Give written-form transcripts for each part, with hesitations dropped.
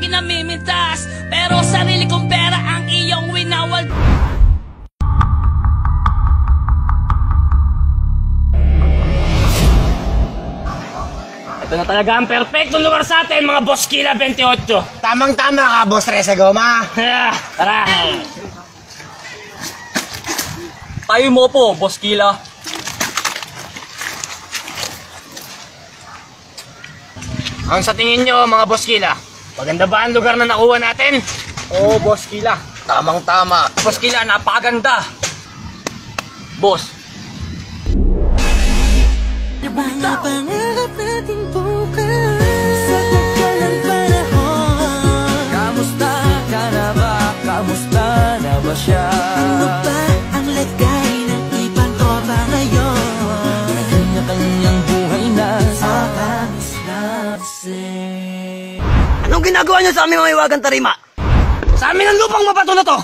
pinamimintas, pero sarili kong pera ang iyong winawal. Ito na talaga ang perfectong lugar sa atin, mga Boss Kila 28. Tamang-tama ka, Boss Resegoma. Tara. Tayo mo po, Boss Kila. Ang sa tingin nyo, mga Boss Kila, maganda ba ang lugar na nakuha natin? Oo, Boss Kila. Tamang-tama. Boss Kila, napakaganda. Boss. Mga pangarap natin bukas sa tagalang panahon. Kamusta ka na ba? Kamusta na ba siya? Ano ba ang lagay ng ibang tropa ngayon? Kanya-kanyang buhay na sa kamis-lapse. Anong ginagawa niyo sa aming mga iwagang tarima? Sa amin ang lupang mabato na to!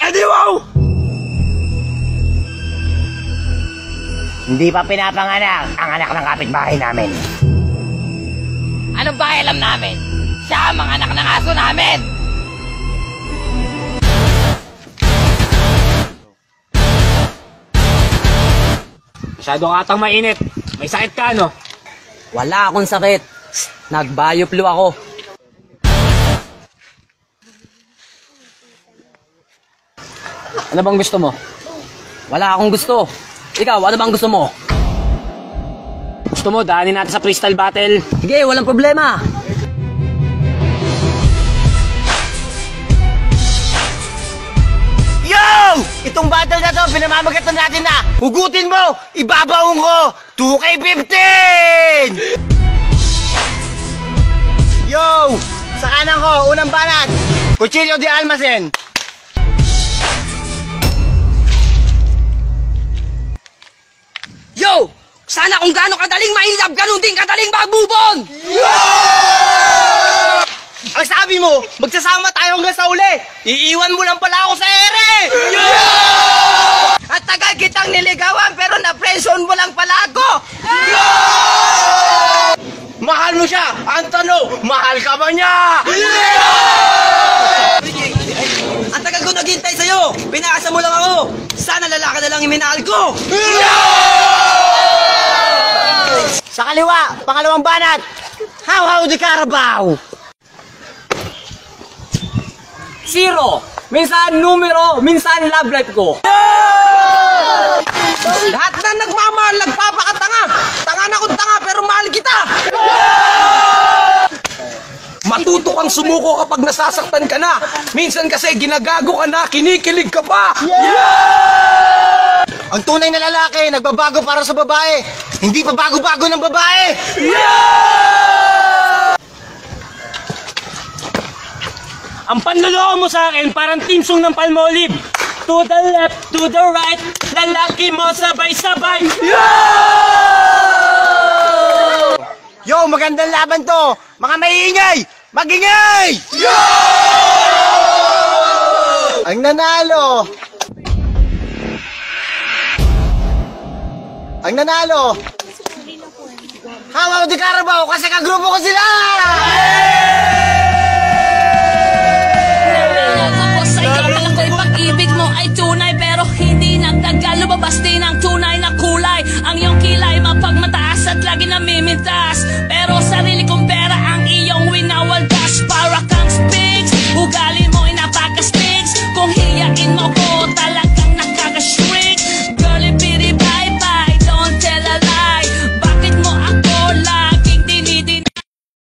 Edi wow! Hindi pa pinapanganak ang anak ng kapitbahay namin. Anong ba alam namin? Siya ang mga anak ng aso namin! Masyado ka atang mainit. May sakit ka, no? Wala akong sakit. Nagbayoplo ako. Ano bang gusto mo? Wala akong gusto. Ikaw, ano bang gusto mo? Gusto mo, daanin natin sa freestyle battle. Sige, walang problema. Yo! Itong battle na to, pinamamagatan natin na. Hugutin mo! Ibabaong ko! 2K15! Yo! Sa kanan ko, unang banat. Cuchillo de Almacen. Yo! Sana kung gaano kadaling mailab, ganun din kadaling magbubon! Ang sabi mo, magsasama tayo hanggang sa uli. Iiwan mo lang pala ako sa ere. At tagal kitang niligawan pero na-friendzone mo lang pala ako. Mahal mo siya. Ang tanong, mahal ka ba niya? Ang tagal ko naghintay sa'yo! Pinakasa mo lang ako! Sana lalaki na lang iminahal ko! Sa kaliwa, pangalawang banat. How di Carabao. 0! Minsan numero, minsan love life ko! Lahat na nagmamahal, nagpapakatanga! Tanga na kung tanga, pero mahal kita! Matuto kang sumuko kapag nasasaktan ka na! Minsan kasi ginagago ka na, kinikilig ka pa! Ang tunay na lalaki, nagbabago para sa babae. Hindi pa bago-bago ng babae. Ang panloloko mo sa akin, parang team song ng Palmolive. To the left, to the right, lalaki mo sabay-sabay. Yo, magandang laban to. Mga maiingay, magingay! Ang nanalo. Ang nanalo. How di Carabao kasi kagrupo ko sila! Ako sa'yo, alam ko yung pag-ibig mo ay tunay, pero hindi nagtagal, lumabas din ang